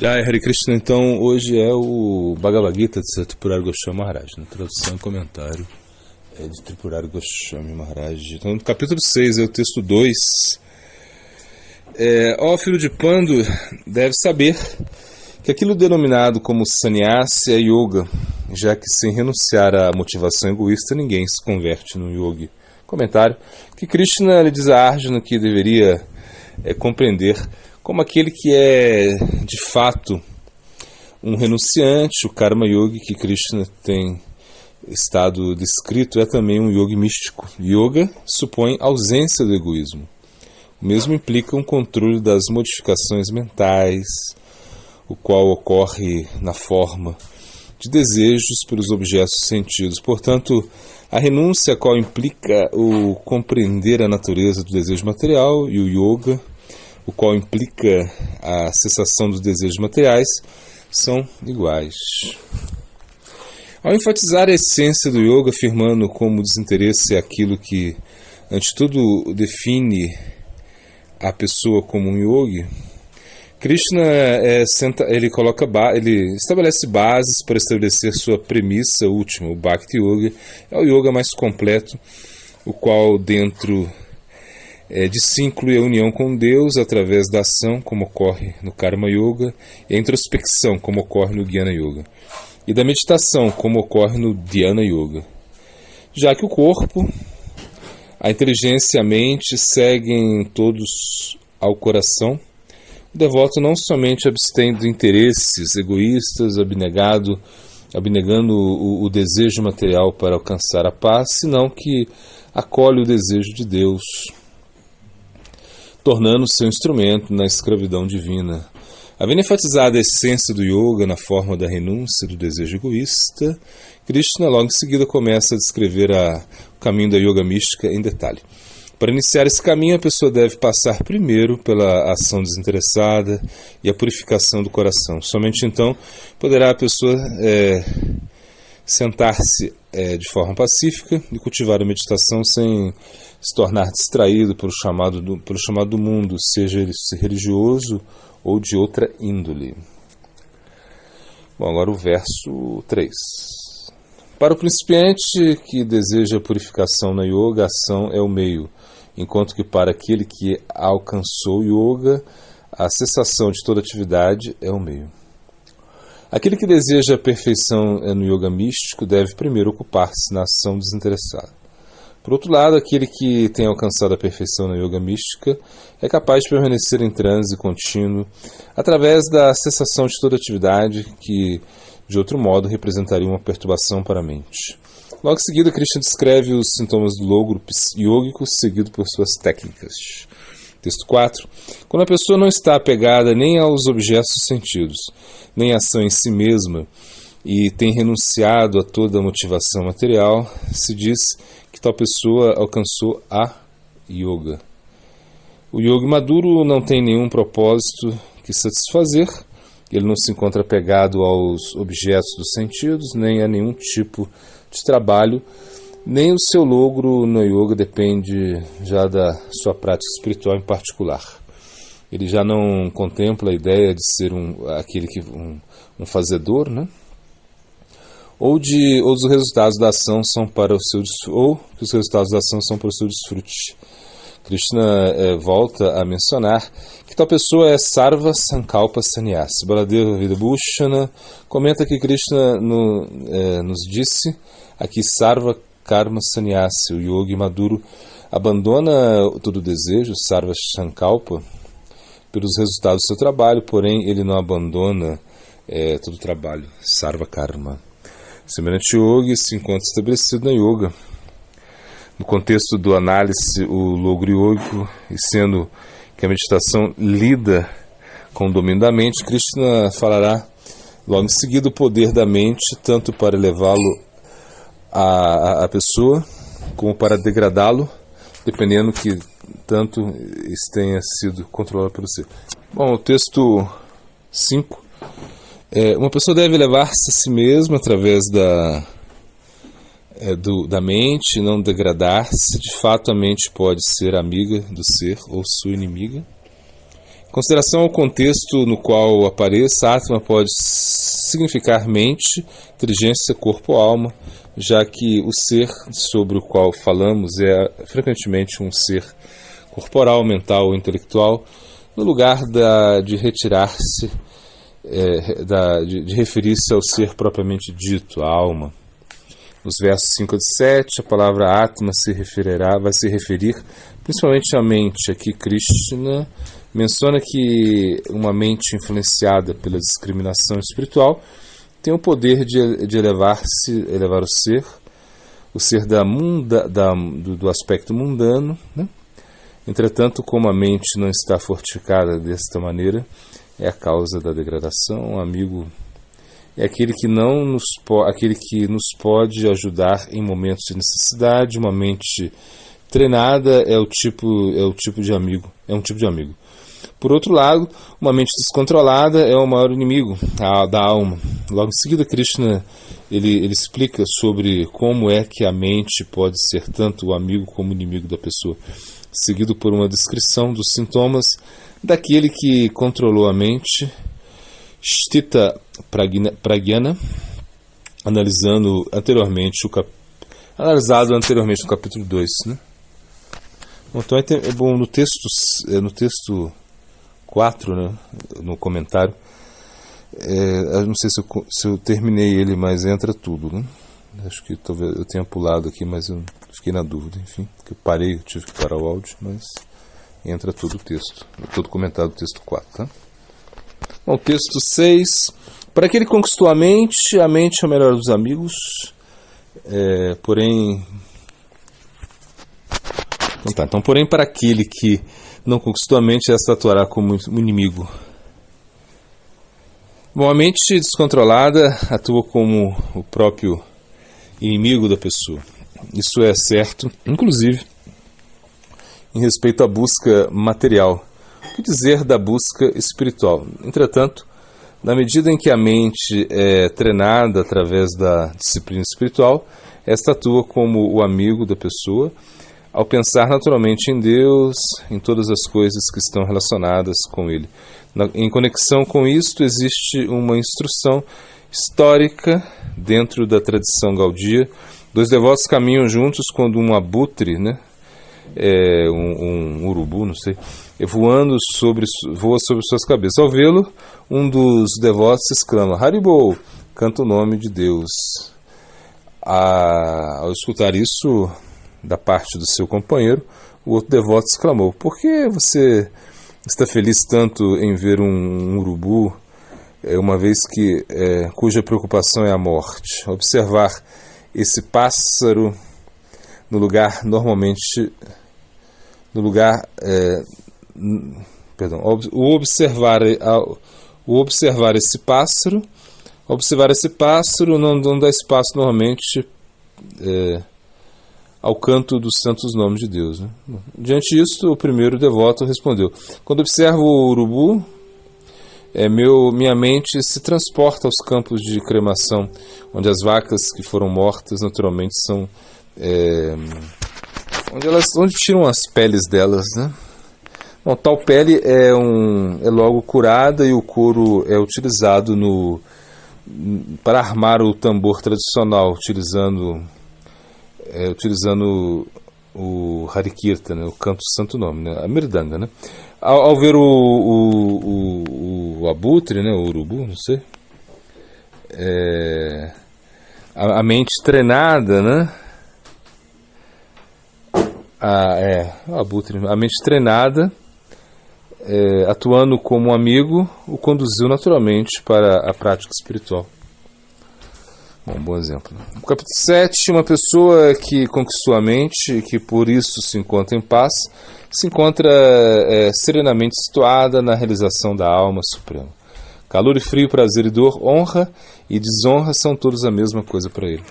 Jai Hare Krishna, então hoje é o Bhagavad Gita de Tripurari Goswami Maharaj, na tradução e comentário de Tripurari Goswami Maharaj. Então no capítulo 6 é o texto 2. Ó filho de Pandu, deve saber que aquilo denominado como sannyasa é yoga, já que sem renunciar à motivação egoísta ninguém se converte no yogi. Comentário, que Krishna lhe diz a Arjuna que deveria compreender como aquele que é de fato um renunciante, o Karma Yogi que Krishna tem estado descrito é também um yogi místico. Yoga supõe ausência do egoísmo. O mesmo implica um controle das modificações mentais, o qual ocorre na forma de desejos pelos objetos sentidos. Portanto, a renúncia, a qual implica o compreender a natureza do desejo material, e o yoga, o qual implica a cessação dos desejos materiais, são iguais. Ao enfatizar a essência do yoga, afirmando como o desinteresse é aquilo que, ante tudo, define a pessoa como um yogi, Krishna ele estabelece bases para estabelecer sua premissa última. O Bhakti Yoga é o yoga mais completo, o qual dentro de si inclui a união com Deus através da ação, como ocorre no Karma Yoga, e a introspecção, como ocorre no Jnana Yoga, e da meditação, como ocorre no Dhyana Yoga. Já que o corpo, a inteligência e a mente seguem todos ao coração, o devoto não somente abstém de interesses egoístas, abnegando o desejo material para alcançar a paz, senão que acolhe o desejo de Deus, tornando seu instrumento na escravidão divina. Havendo enfatizado a essência do yoga na forma da renúncia do desejo egoísta, Krishna logo em seguida começa a descrever o caminho da yoga mística em detalhe. Para iniciar esse caminho, a pessoa deve passar primeiro pela ação desinteressada e a purificação do coração. Somente então poderá a pessoa sentar-se de forma pacífica e cultivar a meditação sem se tornar distraído pelo chamado do mundo, seja ele religioso ou de outra índole. Bom, agora o verso 3. Para o principiante que deseja a purificação na yoga, a ação é o meio, enquanto que para aquele que alcançou yoga, a cessação de toda atividade é o meio. Aquele que deseja a perfeição no yoga místico deve primeiro ocupar-se na ação desinteressada. Por outro lado, aquele que tem alcançado a perfeição na yoga mística é capaz de permanecer em transe contínuo através da cessação de toda atividade que, de outro modo, representaria uma perturbação para a mente. Logo em seguida, Krishna descreve os sintomas do logro yógico seguido por suas técnicas. Texto 4. Quando a pessoa não está apegada nem aos objetos dos sentidos, nem à ação em si mesma, e tem renunciado a toda a motivação material, se diz que tal pessoa alcançou a yoga. O yogi maduro não tem nenhum propósito que satisfazer, ele não se encontra apegado aos objetos dos sentidos, nem a nenhum tipo de trabalho, nem o seu logro no yoga depende já da sua prática espiritual em particular. Ele já não contempla a ideia de ser um fazedor, né? Ou os resultados da ação são para o seu que os resultados da ação são para o seu desfrute. Krishna volta a mencionar que tal pessoa é Sarva Sankalpa Sannyasi. Baladeva Vidabhushana comenta que Krishna nos disse aqui Sarva Karma Sannyasi, o yogi maduro abandona todo desejo, Sarva Sankalpa, pelos resultados do seu trabalho, porém ele não abandona todo o trabalho, Sarva Karma. Semelhante yogi se encontra estabelecido na yoga. No contexto do análise, o logro yógico, e sendo que a meditação lida com o domínio da mente, Krishna falará logo em seguida o poder da mente, tanto para elevá-lo a pessoa, como para degradá-lo, dependendo que tanto tenha sido controlado pelo ser. Bom, o texto 5. Uma pessoa deve elevar-se a si mesma através da mente, não degradar-se. De fato, a mente pode ser amiga do ser ou sua inimiga. Consideração ao contexto no qual apareça, Atma pode significar mente, inteligência, corpo ou alma, já que o ser sobre o qual falamos é frequentemente um ser corporal, mental ou intelectual, no lugar de retirar-se, de referir-se ao ser propriamente dito, a alma. Nos versos 5 a 7, a palavra Atma vai se referir principalmente à mente. Aqui Krishna menciona que uma mente influenciada pela discriminação espiritual tem o poder de elevar o ser do aspecto mundano, né? Entretanto, como a mente não está fortificada desta maneira, é a causa da degradação. Um amigo é aquele que nos pode ajudar em momentos de necessidade. Uma mente treinada é um tipo de amigo. Por outro lado, uma mente descontrolada é o maior inimigo da alma. Logo em seguida, Krishna ele explica sobre como é que a mente pode ser tanto o amigo como o inimigo da pessoa, seguido por uma descrição dos sintomas daquele que controlou a mente, Sthita Pragyana, analisado anteriormente no capítulo 2. Né? Então, no texto 4, né, no comentário, eu não sei se eu terminei ele, mas entra tudo. Né? Acho que talvez eu tenha pulado aqui, mas eu fiquei na dúvida. Enfim, que eu tive que parar o áudio, mas entra todo o texto, todo o comentário do texto 4. Tá? Bom, texto 6. Para aquele que conquistou a mente é o melhor dos amigos, porém para aquele que não conquistou a mente, esta atuará como um inimigo. Bom, a mente descontrolada atua como o próprio inimigo da pessoa. Isso é certo, inclusive, em respeito à busca material. O que dizer da busca espiritual? Entretanto, na medida em que a mente é treinada através da disciplina espiritual, esta atua como o amigo da pessoa, ao pensar naturalmente em Deus, em todas as coisas que estão relacionadas com Ele. Em conexão com isto, existe uma instrução histórica dentro da tradição Gaudiya. Dois devotos caminham juntos quando um abutre, né, um urubu, não sei, voa sobre suas cabeças. Ao vê-lo, um dos devotos exclama: Haribol, canta o nome de Deus. Ao escutar isso da parte do seu companheiro, o outro devoto exclamou: por que você está feliz tanto em ver um urubu, uma vez que cuja preocupação é a morte? Observar esse pássaro observar esse pássaro não dá espaço normalmente ao canto dos santos nomes de Deus. Né? Diante disto, o primeiro devoto respondeu: quando observo o urubu, minha mente se transporta aos campos de cremação, onde as vacas que foram mortas naturalmente são onde tiram as peles delas, né? Bom, tal pele é logo curada e o couro é utilizado para armar o tambor tradicional, utilizando o Harikirtan, né, o canto do santo nome, né, a Mirdanga. Né? Ao ver o abutre, né, o urubu, não sei, a mente treinada, né? A mente treinada, atuando como um amigo, o conduziu naturalmente para a prática espiritual. Bom exemplo. No capítulo 7, uma pessoa que conquistou a mente e que por isso se encontra em paz, se encontra serenamente situada na realização da alma suprema. Calor e frio, prazer e dor, honra e desonra são todos a mesma coisa para ele.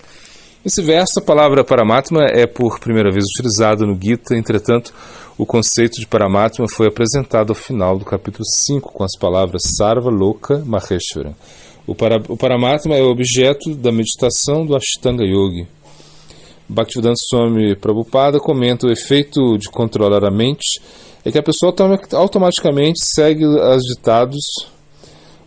Nesse verso, a palavra Paramatma é por primeira vez utilizada no Gita. Entretanto, o conceito de Paramatma foi apresentado ao final do capítulo 5 com as palavras Sarva Loka Maheshwara. O Paramatma é o objeto da meditação do Ashtanga Yogi. Bhaktivedanta Swami Prabhupada comenta: o efeito de controlar a mente é que a pessoa automaticamente segue os ditados,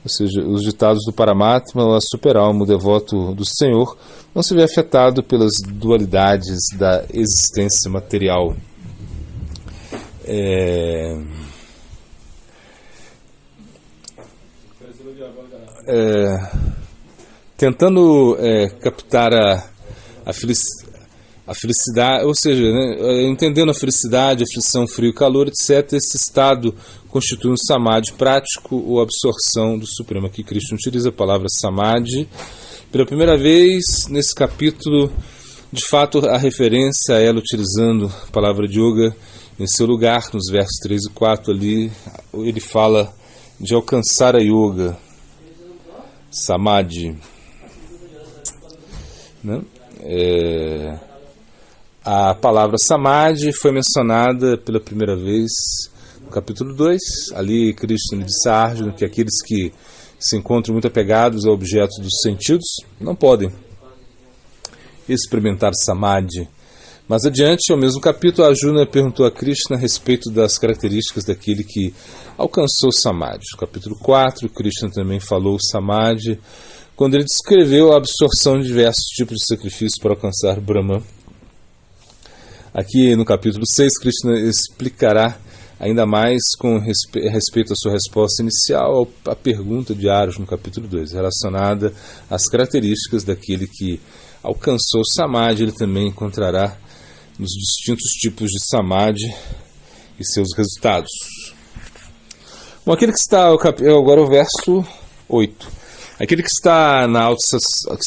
ou seja, os ditados do Paramatma, ou a superalma, o devoto do Senhor, não se vê afetado pelas dualidades da existência material. Tentando captar a felicidade, ou seja, né, entendendo a felicidade, aflição, frio e calor, etc., esse estado constitui um samadhi prático ou absorção do Supremo. Aqui Krishna utiliza a palavra samadhi. Pela primeira vez, nesse capítulo, de fato, a referência a ela utilizando a palavra de yoga em seu lugar, nos versos 3 e 4, ali, ele fala de alcançar a yoga, samadhi. Né? A palavra samadhi foi mencionada pela primeira vez no capítulo 2. Ali Krishna disse a Arjuna que aqueles que se encontram muito apegados ao objeto dos sentidos não podem experimentar samadhi. Mais adiante, ao mesmo capítulo, Arjuna perguntou a Krishna a respeito das características daquele que alcançou samadhi. No capítulo 4, Krishna também falou samadhi, quando ele descreveu a absorção de diversos tipos de sacrifícios para alcançar Brahman. Aqui no capítulo 6, Krishna explicará ainda mais com respeito à sua resposta inicial à pergunta de Arjuna no capítulo 2, relacionada às características daquele que alcançou samadhi. Ele também encontrará nos distintos tipos de samadhi e seus resultados. Bom, aquele que está, agora o verso 8. Aquele que está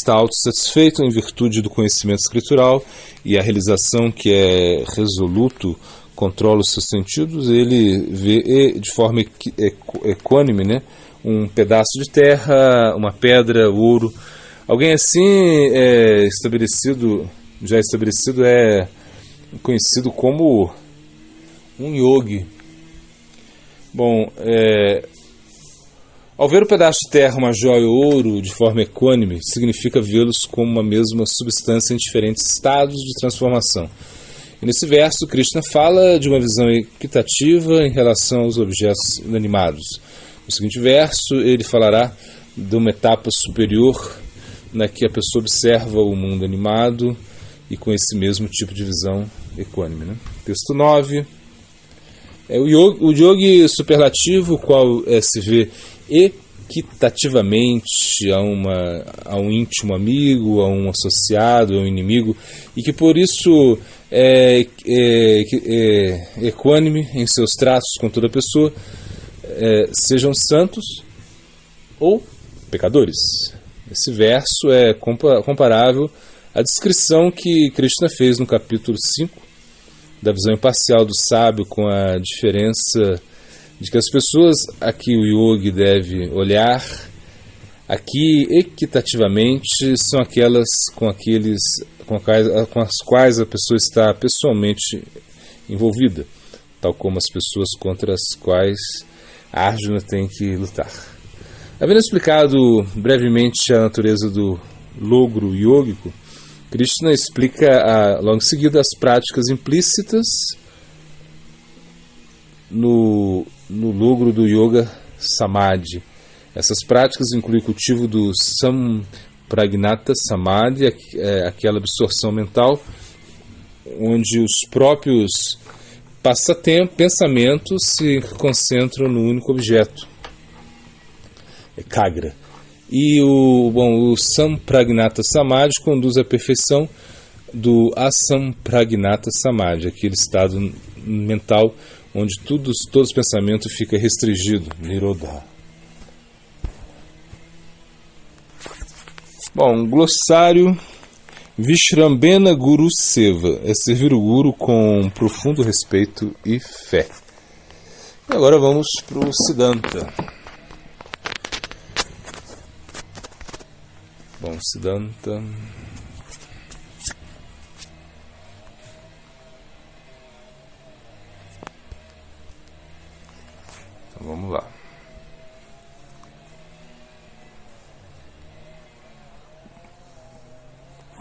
autossatisfeito em virtude do conhecimento escritural e a realização que é resoluto, controla os seus sentidos, ele vê de forma equânime, né, um pedaço de terra, uma pedra, ouro. Alguém assim já estabelecido é conhecido como um yogi. Bom, ao ver o pedaço de terra, uma joia ou ouro de forma equânime, significa vê-los como uma mesma substância em diferentes estados de transformação. E nesse verso, Krishna fala de uma visão equitativa em relação aos objetos inanimados. No seguinte verso, ele falará de uma etapa superior na que a pessoa observa o mundo animado e com esse mesmo tipo de visão equânime. Né? Texto 9. O yogi superlativo, o qual se vê equitativamente a um íntimo amigo, a um associado, a um inimigo, e que por isso é equânime em seus tratos com toda pessoa, sejam santos ou pecadores. Esse verso é comparável à descrição que Krishna fez no capítulo 5, da visão imparcial do sábio, com a diferença de que as pessoas a que o yogi deve olhar aqui equitativamente são aquelas com as quais a pessoa está pessoalmente envolvida, tal como as pessoas contra as quais a Arjuna tem que lutar. Havendo explicado brevemente a natureza do logro yógico, Krishna explica logo em seguida as práticas implícitas no logro do yoga samadhi. Essas práticas incluem o cultivo do sampragnata samadhi, aquela absorção mental onde os próprios pensamentos se concentram no único objeto, Ekagra. E o sampragnata samadhi conduz à perfeição do asampragnata samadhi, aquele estado mental onde todo os pensamentos fica restringido, nirodha. Bom, glossário. Vishrambena Guru Seva é servir o Guru com profundo respeito e fé. E agora vamos para o Siddhanta. Bom, Siddhanta. Então vamos lá.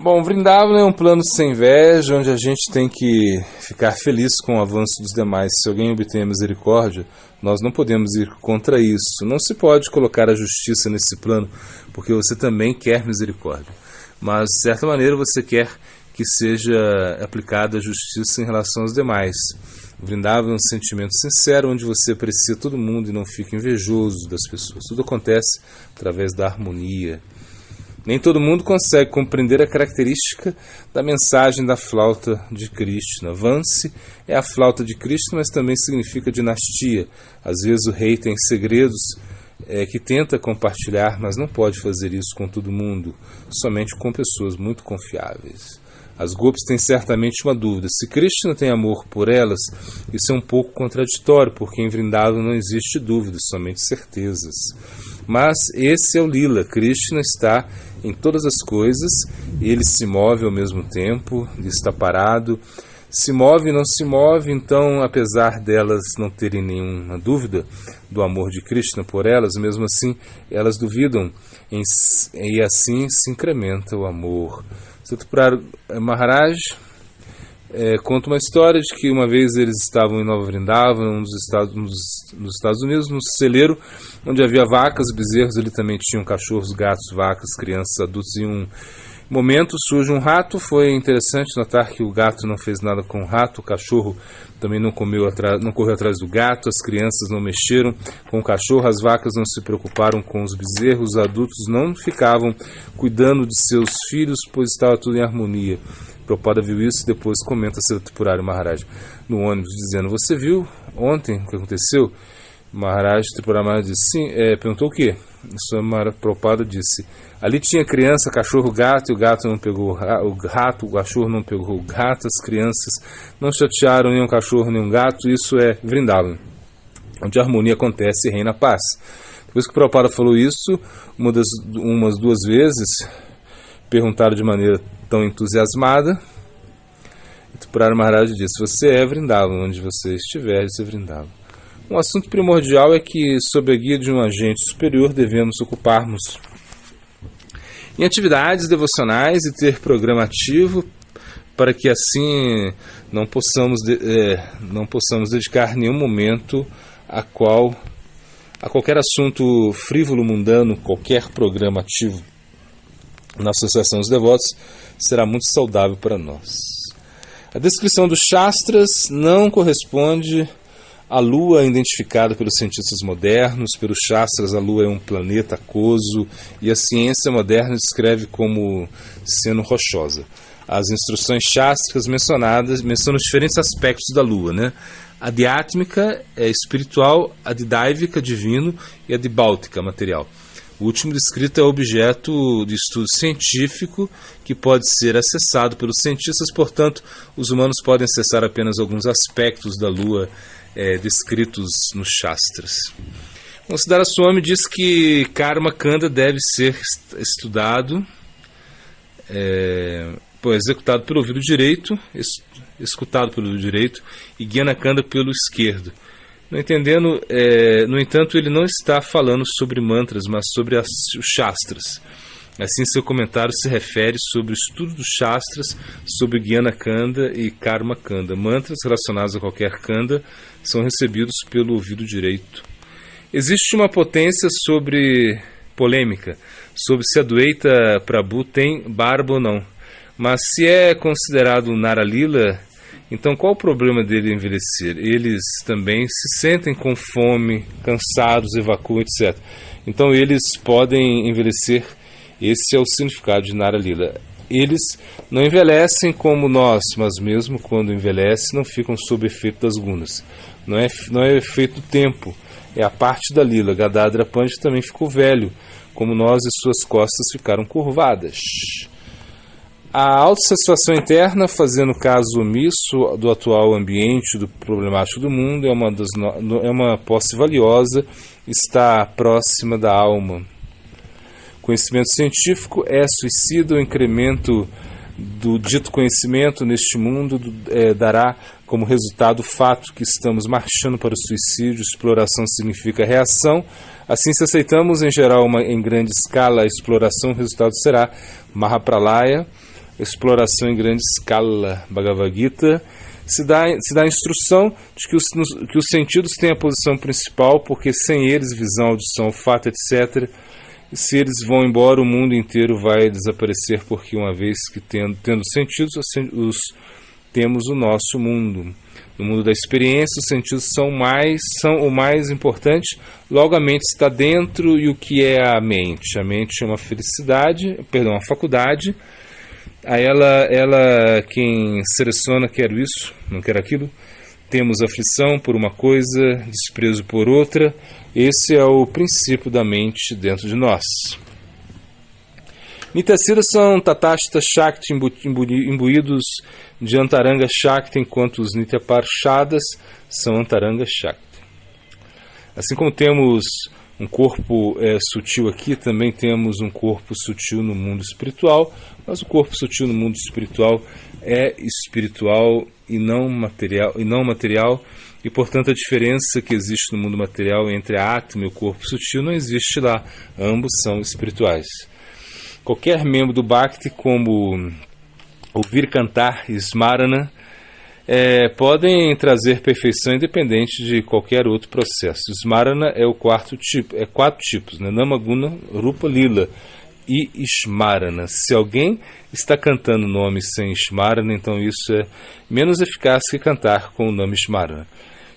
Bom, Vrindavan é um plano sem inveja, onde a gente tem que ficar feliz com o avanço dos demais. Se alguém obtém a misericórdia, nós não podemos ir contra isso. Não se pode colocar a justiça nesse plano, porque você também quer misericórdia. Mas, de certa maneira, você quer que seja aplicada a justiça em relação aos demais. O Vrindavan é um sentimento sincero, onde você aprecia todo mundo e não fica invejoso das pessoas. Tudo acontece através da harmonia. Nem todo mundo consegue compreender a característica da mensagem da flauta de Krishna. Vansi é a flauta de Krishna, mas também significa dinastia. Às vezes o rei tem segredos que tenta compartilhar, mas não pode fazer isso com todo mundo, somente com pessoas muito confiáveis. As gopis têm certamente uma dúvida. Se Krishna tem amor por elas, isso é um pouco contraditório, porque em Vrindavan não existe dúvida, somente certezas. Mas esse é o Lila. Krishna está em todas as coisas, ele se move ao mesmo tempo, ele está parado, se move e não se move. Então, apesar delas não terem nenhuma dúvida do amor de Krishna por elas, mesmo assim elas duvidam e assim se incrementa o amor. Satapurara Maharaj conta uma história de que uma vez eles estavam em Nova Vrindavan, nos Estados Unidos, num celeiro onde havia vacas, bezerros. Ali também tinham cachorros, gatos, vacas, crianças, adultos. Em um momento surge um rato. Foi interessante notar que o gato não fez nada com o rato, o cachorro também não correu atrás do gato, as crianças não mexeram com o cachorro, as vacas não se preocuparam com os bezerros, os adultos não ficavam cuidando de seus filhos, pois estava tudo em harmonia. Prabhupada viu isso e depois comenta Satapurara Maharaj no ônibus, dizendo: você viu ontem o que aconteceu? Satapurara Maharaj disse: sim. Perguntou o quê? Prabhupada disse: ali tinha criança, cachorro, gato, e o gato não pegou o rato, o cachorro não pegou o gato, as crianças não chatearam nem um cachorro nem um gato. Isso é Vrindavan, onde a harmonia acontece e reina a paz. Depois que o Prabhupada falou isso, umas duas vezes, perguntaram de maneira tão entusiasmada, Satapurara Maharaj disse: você é Vrindavan, onde você estiver, você é Vrindavan. Um assunto primordial é que, sob a guia de um agente superior, devemos ocuparmos em atividades devocionais e ter programa ativo, para que assim não possamos dedicar nenhum momento a qualquer assunto frívolo, mundano. Qualquer programa ativo na Associação dos Devotos será muito saudável para nós. A descrição dos Shastras não corresponde à Lua identificada pelos cientistas modernos. Pelos Shastras, a Lua é um planeta aquoso e a ciência moderna descreve como sendo rochosa. As instruções Shastras mencionam diferentes aspectos da Lua, né? A diátmica é espiritual, a didáivica, divino, e a dibáltica, material. O último descrito é objeto de estudo científico que pode ser acessado pelos cientistas, portanto, os humanos podem acessar apenas alguns aspectos da Lua descritos nos Shastras. O Siddhara Swami diz que Karma Kanda deve ser estudado, executado pelo ouvido direito, escutado pelo ouvido direito, e Jnana Kanda pelo esquerdo. No entanto, ele não está falando sobre mantras, mas sobre os Shastras. Assim, seu comentário se refere sobre o estudo dos Shastras, sobre Jnana Kanda e Karma Kanda. Mantras relacionados a qualquer Kanda são recebidos pelo ouvido direito. Existe uma potência polêmica sobre se Adwaita Prabhu tem barba ou não. Mas se é considerado Naralila, então qual o problema dele envelhecer? Eles também se sentem com fome, cansados, evacuam, etc. Então eles podem envelhecer. Esse é o significado de Naralila. Eles não envelhecem como nós, mas mesmo quando envelhecem, não ficam sob efeito das gunas. Não é efeito do tempo, é a parte da lila. Gadadhara Pandit também ficou velho, como nós, e suas costas ficaram curvadas. A autossatisfação interna, fazendo caso omisso do atual ambiente, do problemático do mundo, é uma posse valiosa, está próxima da alma. Conhecimento científico é suicida. O incremento do dito conhecimento neste mundo dará como resultado o fato que estamos marchando para o suicídio. Exploração significa reação. Assim, se aceitamos em geral em grande escala a exploração, o resultado será Mahapralaya. exploração em grande escala. Bhagavad Gita se dá a instrução de que os sentidos têm a posição principal, porque sem eles, visão, audição, olfato, etc., se eles vão embora, o mundo inteiro vai desaparecer, porque uma vez que tendo sentidos, temos o nosso mundo. No mundo da experiência, os sentidos são o mais importante. Logo, a mente está dentro. E o que é a mente? A mente é uma uma faculdade. Aí quem seleciona, quero isso, não quero aquilo. Temos aflição por uma coisa, desprezo por outra. Esse é o princípio da mente dentro de nós. Nityasiddhas são Tatashita Shakti imbuídos de Antaranga Shakti, enquanto os Nitya Parshadas são Antaranga Shakti. Assim como temos um corpo sutil aqui, também temos um corpo sutil no mundo espiritual, mas o corpo sutil no mundo espiritual é espiritual e não material, e portanto a diferença que existe no mundo material entre a Atma e o corpo sutil não existe lá, ambos são espirituais. Qualquer membro do Bhakti, como ouvir cantar e Smarana, podem trazer perfeição independente de qualquer outro processo. Smarana é o quatro tipos, né? Namaguna, Rupa, Lila e Smarana. Se alguém está cantando nomes sem Smarana, então isso é menos eficaz que cantar com o nome Smarana.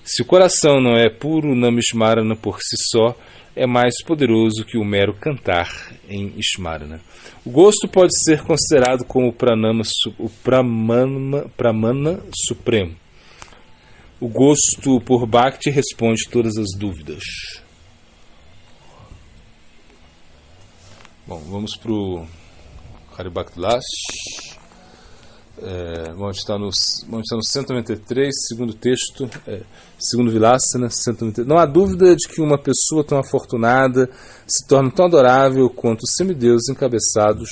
Se o coração não é puro Nama Smarana por si só, é mais poderoso que o mero cantar em Smarana. O gosto pode ser considerado como o Pramana supremo. O gosto por Bhakti responde todas as dúvidas. Bom, vamos para o Haribhaktilas. Vamos estar no 193, segundo texto, segundo Vilassana, 193. Não há dúvida de que uma pessoa tão afortunada se torna tão adorável quanto os semideuses encabeçados.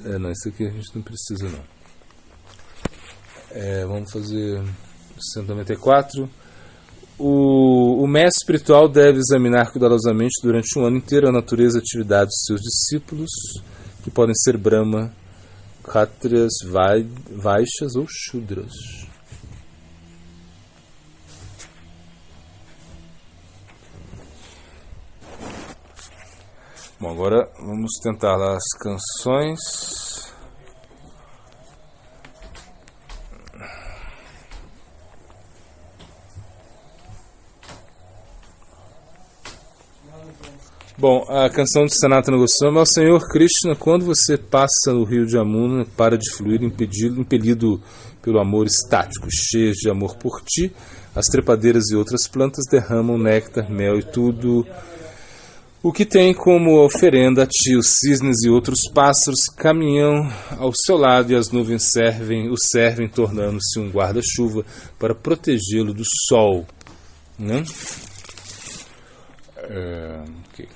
Não, isso aqui a gente não precisa, não. Vamos fazer 194. O mestre espiritual deve examinar cuidadosamente durante um ano inteiro a natureza e atividade dos seus discípulos, que podem ser Brahma, Kshatriyas, Vaishyas ou Shudras. Bom, agora vamos tentar lá as canções. Bom, a canção de Sanatana Goswami é o Senhor Krishna, quando você passa no rio de Yamuna, para de fluir, impelido pelo amor estático, cheio de amor por ti, as trepadeiras e outras plantas derramam néctar, mel e tudo o que tem como oferenda a ti. Os cisnes e outros pássaros caminham ao seu lado e as nuvens o servem, tornando-se um guarda-chuva para protegê-lo do sol. Né? Okay.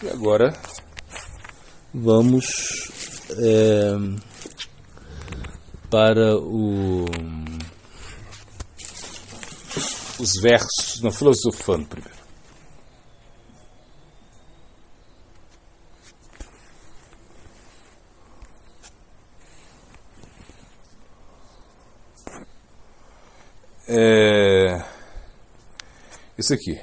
E agora vamos para os versos, não, filosofando primeiro. Isso aqui.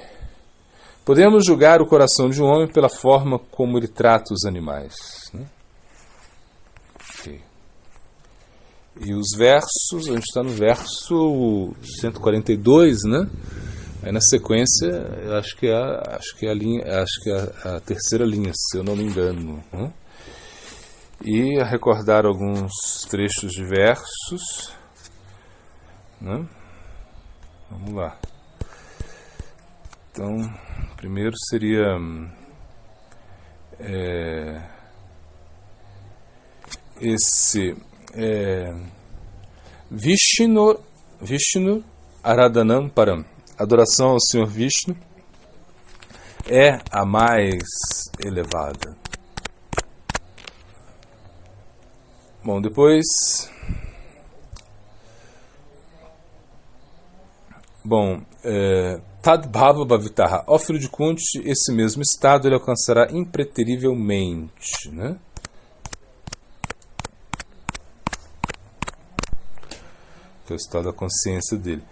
Podemos julgar o coração de um homem pela forma como ele trata os animais. Né? Okay. E os versos, a gente está no verso 142, né? Aí na sequência, eu acho que é a terceira linha, se eu não me engano. Né? E a recordar alguns trechos de versos. Né? Vamos lá. Então, primeiro seria Vishnu Aradhanam Param. Adoração ao Senhor Vishnu é a mais elevada. Bom, depois... Tadbhava Bhavitaha. Ó filho de Kunti, esse mesmo estado ele alcançará impreterivelmente, né? Que é o estado da consciência dele.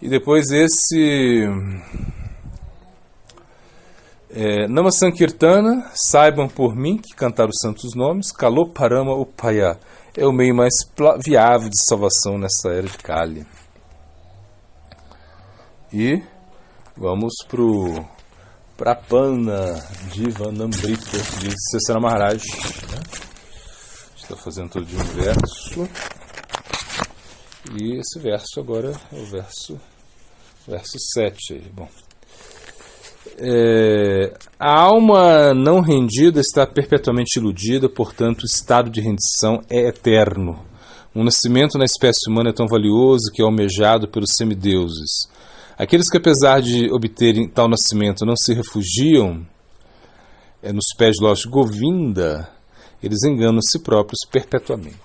E depois esse Namasankirtana, saibam por mim que cantar os santos nomes, Kaloparama Upaya, é o meio mais viável de salvação nessa era de Kali. E vamos para Prapana Jivanamrita, diz Sesara Maharaj. Né? Está fazendo todo dia um verso. E esse verso agora é o verso 7. Aí. Bom. A alma não rendida está perpetuamente iludida, portanto o estado de rendição é eterno. Um nascimento na espécie humana é tão valioso que é almejado pelos semideuses. Aqueles que, apesar de obterem tal nascimento, não se refugiam nos pés de lógico Govinda, eles enganam a si próprios perpetuamente.